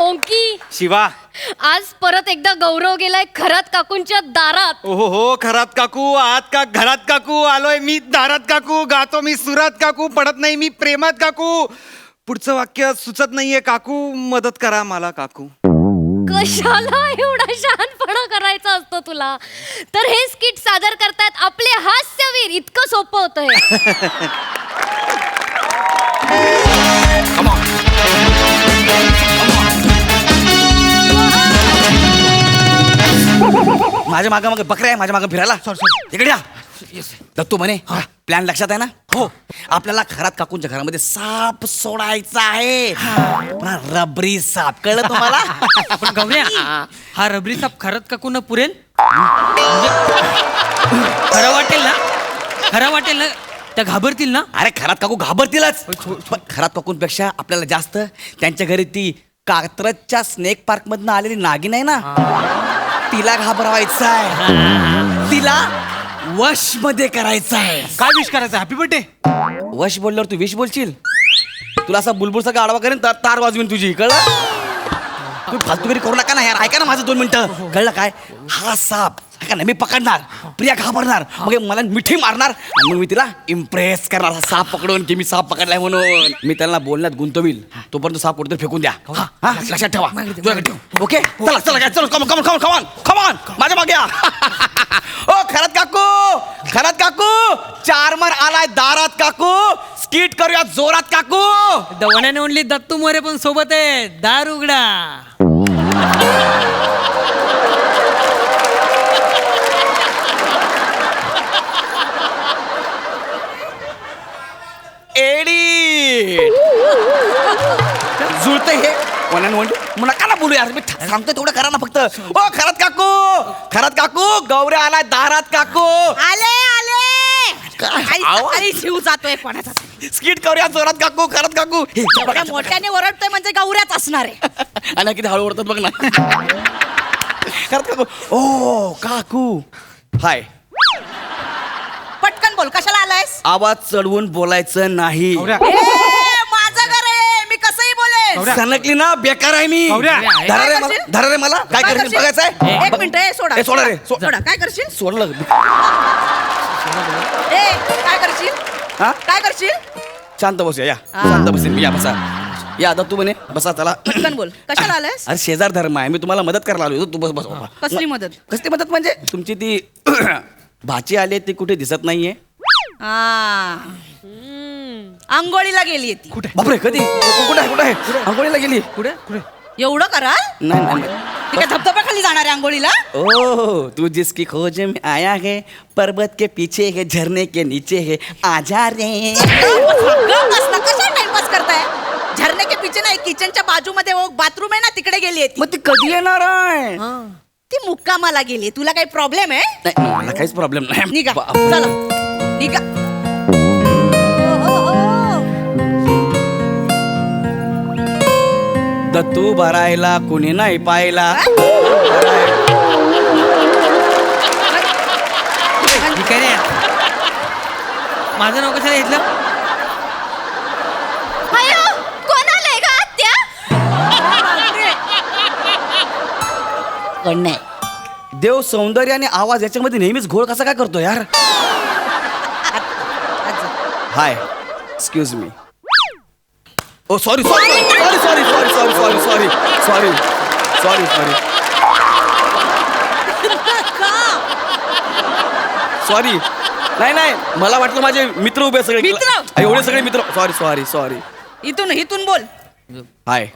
ओंकी शिवा. आज परत एकदा गौरव गेलाय खरात काकूंच्या दारात. ओहो हो, खरात काकू, आत का घरात काकू, आलोय मी दारात काकू, गातो मी सुरात काकू, पडत नाही मी प्रेमात काकू. पुढचं वाक्य सुचत नाहीये काकू, मदत करा मला काकू. कशाला एवढा शहाणपणा करायचा असतो तुला? तर हे स्किट सादर करतात आपले हास्यवीर. इतकं सोपं होतं हे. माझ्या मागं बकऱ्या आहे, माझ्या मागं फिरायला. इकडे या. दत्तू म्हणे प्लॅन लक्षात आहे ना? हो. आपल्याला खरात काकूंच्या घरामध्ये साप सोडायचा आहे. रबरी साप, कळलं तुम्हाला? पण गौऱ्या, हा रबरी साप खरंच काकूंना पुरेल? म्हणजे खरं वाटेल ना? खरं वाटेल ना? त्या घाबरतील ना? अरे खरात काकू घाबरतीलच, पण खरात काकूंपेक्षा आपल्याला जास्त त्यांच्या घरी ती कात्रजच्या स्नेक पार्क मधनं आलेली नागिन आहे ना, तिला घाबरवायचं आहे. तिला वश मध्ये करायचं आहे. काय विश करायचं? Happy birthday. वश बोलल्यावर तू विश बोलशील? तुला असा बुलबुल सगळं आडवा करेन, तार वाजवीन तुझी. कळलं? तुम्ही फालतूगिरी करू नका ना यार. ऐका ना माझं 2 मिनिटं. कळलं काय? हा साप ऐका ना, मी पकडणार, प्रिया घाबरणार, मग मला मिठी मारणार आणि मग मी तिला इम्प्रेस करणार हा साप पकडून की मी साप पकडलाय म्हणून. मी त्यांना बोलण्यात गुंतवील, तोपर्यंत साप कुठेतरी फेकून द्या. हा, लक्षात ठेवा. ओके, चला चला काय, चला come on come on come on come on come on, माझ्या मागे या. ओ खरात काकू, खरात काकू, 4 मार आलाय दारात काकू, स्किट करूया जोरात काकू. The one and only Dattu More पण सोबत आहे. दार उघडा. एडी जुळतंय हे वन अँड ओनली. मला का ना बोलू यार, मी सांगतोय तेवढं करा ना फक्त. ओ खरात काकू, खरात काकू, गौऱ्या आलाय दारात काकू. आले आले. काय आवाज? आणि शिव जातोय कोणाचा? स्किट करूया जोरात काकू, खरात काकू. हे, एवढ्या मोठ्याने ओरडतोय म्हणजे गौऱ्याच असणार आहे. आणि किती हळू ओरडतात बघ ना. खरात काकू. ओ काकू, हाय. पटकन बोल, कशाला आलायस? आवाज चढवून बोलायचं नाही. ए, माझं घर आहे, मी कसंही बोलेन. सनकली ना, बेकार आहे मी. धरा रे मला, धरा रे मला. काय काय करशील करशील? बघायचंय? एक मिनिट, ए, सोडा ए, सोडा रे, सोडा. काय करशील? सोडलं. ए, काय करशील? हा? काय करशील? शांत बसूया या. शांत बसेन मी, या बसा. या आता तू म्हणे बसा, चला. पटकन बोल, कशाला आलायस? अरे शेजार धर्म आहे, मी तुम्हाला मदत करायला आलो. तू बस बस. कसली मदत? कसली मदत म्हणजे तुमची ती भाची आली ती कुठे दिसत नाहीये. आंघोळीला गेली ती. बापरे, कधी? कुठे आहे, कुठे आहे? आंघोळीला गेली. कुठे कुठे? एवढं कराल? नाही नाही नाही. ती काय धबधब्याखाली जाणार आहे आंघोळीला? ओह, तू जिसकी खोज में आया है, पर्वत के पीछे है, झरने के नीचे है, आजा रे. कशा टाइमपास करताय? झरने के पीछे नाही, किचनच्या बाजूमध्ये बाथरूम आहे ना, तिकडे गेली ती. मग ती कधी येणार आहे? ती मुक्कामाला गेली. तुला काही प्रॉब्लेम आहे? नाही, मला काहीच प्रॉब्लेम नाही. निघा, बाप- चला निघा. हो, हो, हो. दत्तू भरायला कुणी नाही पाहिला. ठीक आहे रे. माझं नाव कशाला घेतलं? अयो, कोण आलंय का आत्या? कोण नाही. देव सौंदर्य आणि आवाज याच्यामध्ये नेहमीच घोळ कसा काय करतो यार? Hi, excuse me. Oh sorry sorry sorry sorry sorry sorry sorry sorry sorry sorry sorry sorry. नाही नाही, मला वाटलं माझे मित्र उभे सगळे. मित्र? एवढे सगळे मित्र. Sorry sorry sorry. इथून इथून बोल. हाय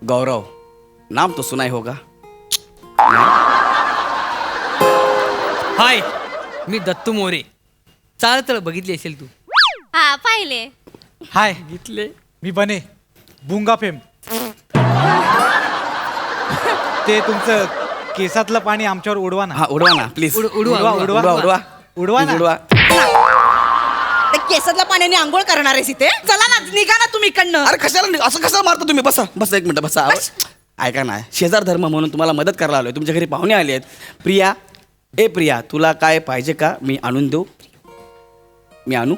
गौरव, नाम तो सुना ही होगा. हाय, मी दत्तू मोरे. चाल चल, बघितली असेल तू. हा, पाहिले. हाय, घेतले. मी बने बुंगा फेम. ते तुमचं केसातलं पाणी आमच्यावर उडवा ना. हा, उडवा ना प्लीज. उडवा, उडवा उडवा. उडवा उडवा उडवा ना. उडवा. ते केसातल्या पाण्याने आंघोळ करणार आहेस इथे? चला ना, निघा ना तुम्ही इकडनं. अरे कशाला असं कशाला मारता तुम्ही? बसा बसा, एक मिनिट बसा. ऐका ना, शेजार धर्म म्हणून तुम्हाला मदत करायला आलोय. तुमच्या घरी पाहुणे आले आहेत. प्रिया, ए प्रिया, तुला काय पाहिजे का? मी आणून देऊ? मी आणू?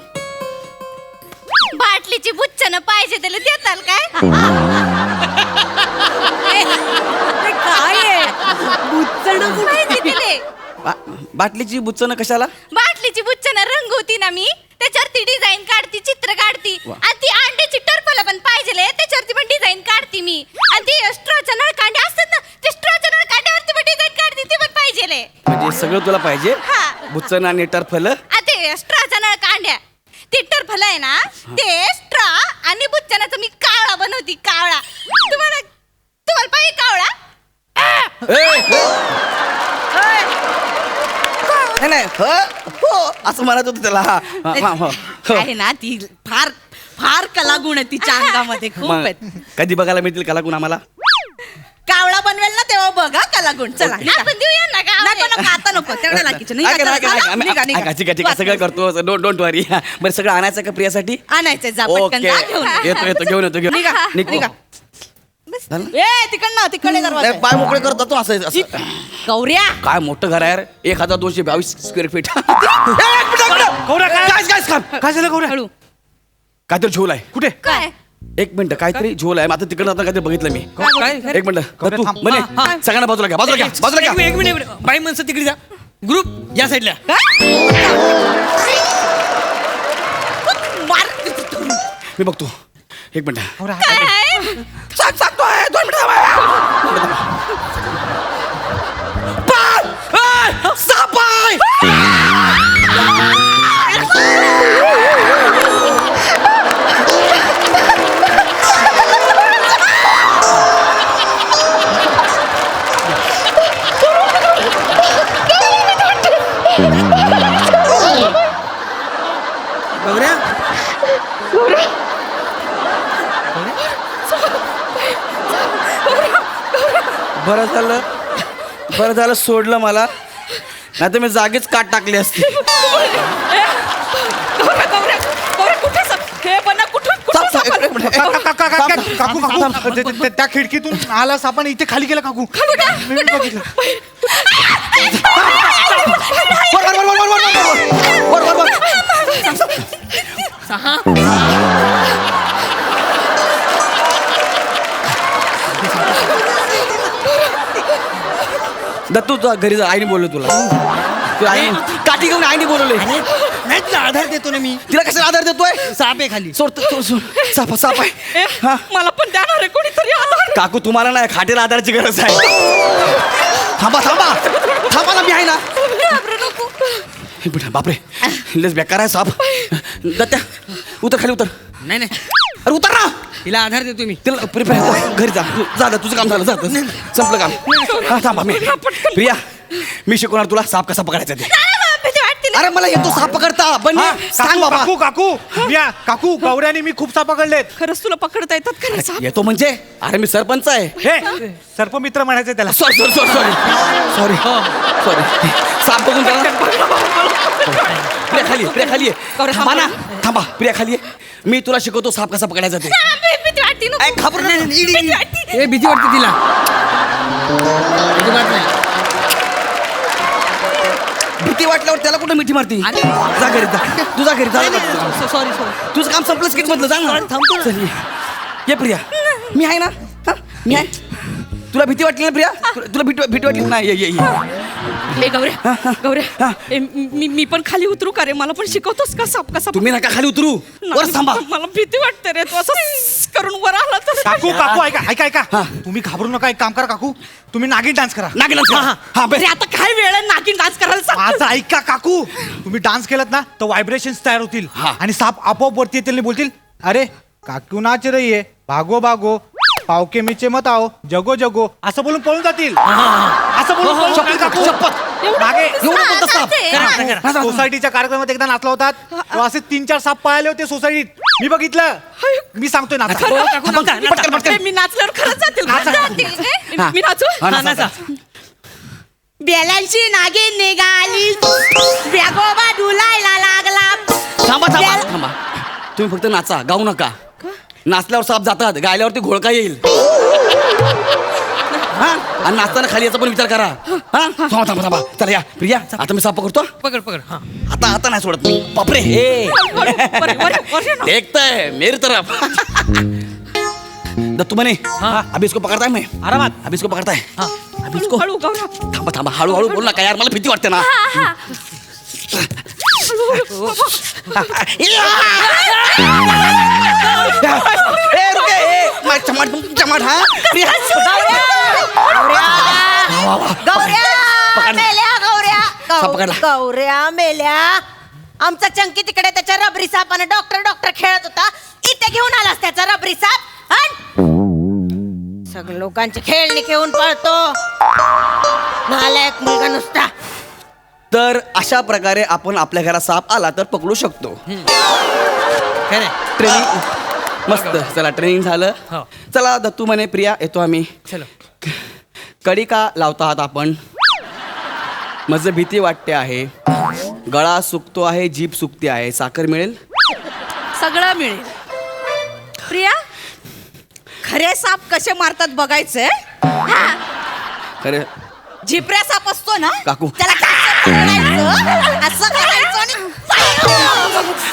बाटलीची बुच्चन पाहिजे त्याला देताल काय? बाटलीची बुच्चन कशाला? बाटलीची बुच्चन रंग होती ना मी त्याच्यावरती डिझाईन काढती, चित्र काढती. वा. आणि ती अंड्याची टर्फला पण पाहिजे त्याच्यावरती पण डिझाईन काढती मी. आणि ती स्ट्रॉच्या नळकांड्या असतात ना, ते स्ट्रॉच्या नळकांड्यावरती पण डिझाईन काढती, ते पण पाहिजे. म्हणजे सगळं तुला पाहिजे? हा. बुच्चन आणि टरफल. ते स्ट्रॉच्या नळकांड्या, ते टर्फल आहे ना, ते स्ट्रॉ आणि बुच्चनाचं मी कावळा बनवती, कावळा. तुम्हाला पाहिजे कावळा? नाही हो असं म्हणत होतं त्याला. आहे ना ती फार फार कलागुण आहे तिच्या अंगामध्ये खूप मग आहेत. कधी बघायला मिळतील कलागुण आम्हाला? कावळा बनवेल ना तेव्हा बघा कलागुण. चला निघा. आपण देऊया ना नको कावळा. नको आता नको तेवढ्या लाकीचं नाही. ऐका, चला, ऐका, चला, ऐका, आम्ही- निघा, निघा. ऐका, ठीक आहे, ठीक आहे, सगळं करतो. डोंट वरी. बरं सगळं आणायचं का प्रियासाठी? आणायचंय जा पटकन ओके जा घेऊन ये. येतो घेऊन येतो घेऊन निघा निघतो. निघा. झालं? ए तिकडनं तिकडे दरवाजा नाही, पाय मोकळे करत जातो असं असं. गौऱ्या काय मोठं घर आहे यार. 1222 स्क्वेअर फीट. काय झालं गौऱ्या? हळू. काहीतरी झोल आहे. कुठे? काय एक मिनिट काहीतरी झोल आहे. आता तिकडे जाताना काहीतरी बघितलं मी. काय? एक मिनिट गौऱ्या, तू थांब. म्हणे हा, हा. सगळ्यांना बाजूला घ्या, बाजूला घ्या, बाजूला घ्या. एक मिनिट बाई माणसं तिकडे जा. ग्रुप या साईडला. मी बघतो. एक मिनिट गौऱ्या, काय? सांगतोय 2 मिनिट साप आहे. गौऱ्या बरं झालं सोडलं मला, नाही तर मी जागीच काट टाकली असती. गौऱ्या गौऱ्या गौऱ्या कुठे हे पण कुठं कुठं सापडलं? काकू काकू त्या खिडकीतून आला सापान इथे खाली गेला काकू. मी बघितलं. वर. दत्तू तू घरी जा. आईने बोललो तुला. तू आई काठी घेऊन आईने बोलवले. नाही तुला आधार देतो ना मी. तिला कशाला आधार देतोय? साप आहे खाली. सोड साप आहे. ए, हा. मला पण देणार आहे कोणीतरी आधार. काकू तुम्हाला नाही खाटेला आधाराची गरज आहे. थांबा ना मी आहे ना. हे बेटा, बापरे लस बेकार आहे साप. दत्त्या उतर खाली उतर. नाही अरे उतर ना. तिला आधार देतो मी. तिला घरी जा. जा तुझं काम झालं. जा संपलं काम. हा थांबा मी प्रिया मी शिकवणार तुला साप कसा पकडायचा ते. भीती वाटते ना. अरे मला येतो साप पकडता. पण हा, सांग बाबा. काकू काकू या काकू गौऱ्याने मी खूप साप पकडलेत. खरंच तुला पकडता येतात का रे साप? येतो म्हणजे अरे मी सरपंच आहे. हे सर्पमित्र म्हणायचं त्याला. सॉरी साप बघून त्याला प्रिया खाली ये. थांबा ना थांबा. प्रिया खाली ये. मी तुला शिकवतो साप कसा पकडायचा ते. भीती वाटते ना. ऐ, घाबरू नका. भीती वाटते. ए भीती वाटते तिला. अजिबात नाही. भीती वाटल्यावर त्याला कुठं मिठी मारती. जा घरी जा. तुझा घरी जा. सॉरी तुझं काम संपलं स्किट मधलं. जा ना. चल, ये प्रिया मी आहे ना. हा, मी आहे. तुला भीती वाटली ना प्रिया? तुला भीती वाटली नाही? ये ए गौऱ्या ए, मी पण खाली उतरू का रे? मला पण शिकवतोस का साप कसा? तुम्ही नका खाली उतरू. वर थांबा. मला भीती वाटते रे. तू असं करून वर आला तर काकू ऐका तुम्ही घाबरू नका. एक काम करा काकू, तुम्ही नागिन डान्स करा. नागिन हा अरे आता काय वेळ आहे नागिन डान्स करायला सांग. माझं ऐका काकू, तुम्ही डान्स केलात ना तर व्हायब्रेशन्स तयार होतील हा. आणि साप आपोआप वरती येतील आणि बोलतील, अरे काकू नाच रही है, भागो भागो, पावके मीचे मत आओ, जगो जगो, असं बोलून पळून जातील. असं बोलून पळून जातील काकू. मागे एवढं बोलतो साप. नाचे. सोसायटीच्या कार्यक्रमात एकदा नाचला होतात तेव्हा असे 3-4 साप पळाले होते सोसायटीत. मी बघितलं. मी सांगतोय ना ए, मी नाचल्यावर खरंच जातील नाचा. जातील. मी नाचू हा, हा, नाचा. नाचा. बेलांची नागिन निघाली, व्यागोबा डुलायला लागला. थांबा तुम्ही फक्त नाचा, गाऊ नका. नाचल्यावर साप जातात, गायल्यावरती घोळका येईल. हा आणि नाचताना खाली याचा पण विचार करा. हा थांबा चला या प्रिया. आता मी साप पकडतो. पकड हा. आता नाही सोडत मी. बापरे हे देखताय मेरी तरफ. दत्तू म्हणे हाँ। अभी इसको पकड़ता है मैं. आरामात. अभी इसको पकड़ता है. हाँ। अभी भिजको. हळू गौरव. थांबा थांबा हळूहळू बोल नका यार मला भीती वाटते ना. ए, रुके, ए, चमाट हा प्रिया. गौऱ्या मेल्या गौऱ्या पकडला. गौऱ्या मेल्या. आमचा चंकी तिकडे त्याच्या रबरी सापाने डॉक्टर खेळत होता. इथे घेऊन आलास त्याचा रबरी साप. सगळे लोकांची खेळणी घेऊन पळतो. नालायक मुलगा नुसता. तर अशा प्रकारे आपण आपल्या घरात साप आला तर पकडू शकतो. खरं ट्रेनिंग मस्त. चला ट्रेनिंग झालं. हो. चला दत्तू म्हणे प्रिया येतो आम्ही. चलो. कडी का लावता आहात आपण? माझं भीती वाटते आहे. गळा सुकतो आहे, जीभ सुकते आहे. साखर मिळेल? सगळं मिळेल. प्रिया खरे साप कसे मारतात बघायचंय. खरे झिपऱ्या साप असतो ना काकू. त्याला कसं पकडायचं, असं करायचं आणि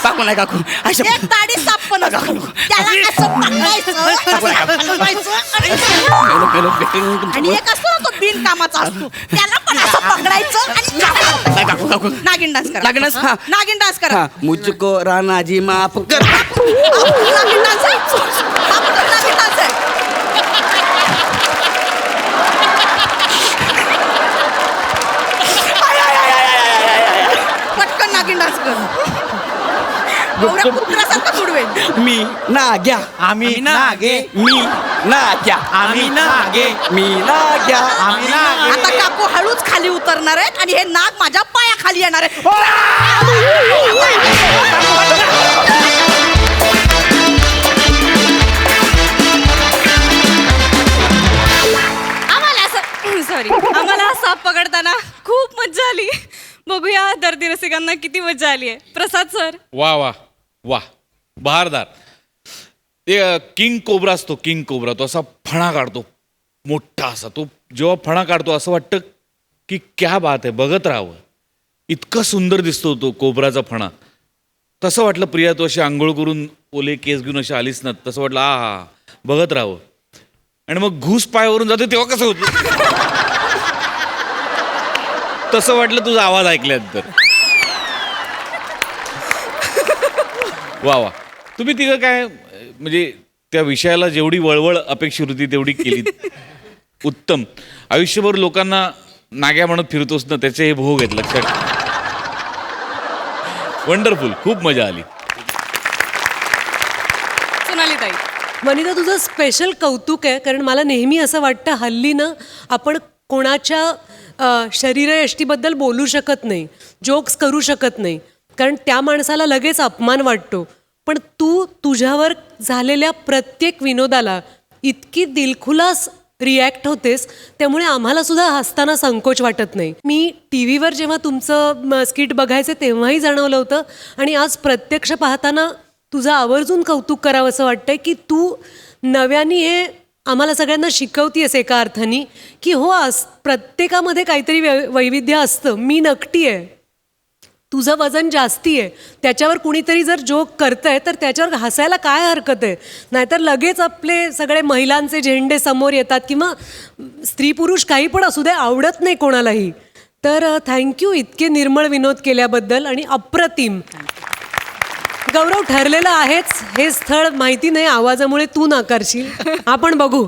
काकू नाही काकू. अशा एक ताडी साप पण असतो. त्याला असं पकडायचं, असं हलवायचं आणि एक असतो ना तो बिनकामाचा असतो त्याला पण असं पकडायचं आणि काकू काकू नागिन डान्स करा. नागिन डान्स, हा. नागिन डान्स करा. हा मुझको रानाजी माफ कर. नागिन डान्स आहे. हा पण नागिन डान्स आहे. पटकन नागिन डान्स कर. गौऱ्या कुत्र्यासारखा बुडवेल. मी नाग्या. आम्ही नागे. मी नाग्या. आम्ही नागे. मी नाग्या. आम्ही नागे. आता काकू हळूच खाली उतरणार आहेत आणि हे नाग माझ्या पायाखाली येणार आहे. आम्हाला असं सॉरी आम्हाला हा साप पकडताना खूप मजा आली. बघूया दर्दी रसिकांना किती मजा आली आहे. प्रसाद सर. वा वा वा बहारदार. ते किंग कोब्रा असतो, किंग कोब्रा. तो असा फणा काढतो मोठा असा. तो जेव्हा फणा काढतो असं वाटतं की क्या बात आहे, बघत राहावं. इतका सुंदर दिसतो तो कोब्राचा फणा. तसं वाटलं प्रिया तू अशी आंघोळ करून ओले केस घेऊन अशी आलीस ना, तसं वाटलं हा बघत राहावं. आणि मग घूस पायावरून जातो तेव्हा कसं होतं तसं वाटलं तुझा आवाज ऐकल्यानंतर. वा वा. तुम्ही तिघं काय म्हणजे त्या विषयाला जेवढी वळवळ अपेक्षित होती तेवढी केली. उत्तम. आयुष्यभर लोकांना नाग्या म्हणत फिरतोस ना, त्याचे हे भोग आहेत लक्षात. वंडरफुल. खूप मजा आली. सोनाली ताई. वनिता तुझं स्पेशल कौतुक आहे. कारण मला नेहमी असं वाटतं हल्ली ना आपण कोणाच्या शरीरयष्टीबद्दल बोलू शकत नाही, जोक्स करू शकत नाही, कारण त्या माणसाला लगेच अपमान वाटतो. पण तू तुझ्यावर झालेल्या प्रत्येक विनोदाला इतकी दिलखुलास रिॲक्ट होतेस, त्यामुळे आम्हाला सुद्धा हसताना संकोच वाटत नाही. मी टी व्हीवर जेव्हा तुमचं स्किट बघायचं तेव्हाही जाणवलं होतं आणि आज प्रत्यक्ष पाहताना तुझं आवर्जून कौतुक करावं असं वाटतंय की तू नव्याने हे आम्हाला सगळ्यांना शिकवतीयस एका अर्थाने की हो प्रत्येकामध्ये काहीतरी वैविध्य असतं. मी नकटी आहे, तुझं वजन जास्ती आहे, त्याच्यावर कुणीतरी जर जोक करतंय तर त्याच्यावर हसायला काय हरकत आहे. नाहीतर लगेच आपले सगळे महिलांचे झेंडे समोर येतात किंवा स्त्री पुरुष काही पण असू दे, आवडत नाही कोणालाही. तर थँक्यू इतके निर्मळ विनोद केल्याबद्दल. आणि अप्रतिम गौरव. ठरलेलं आहेच हे स्थळ, माहिती नाही आवाजामुळे तू नाकारशील, आपण बघू.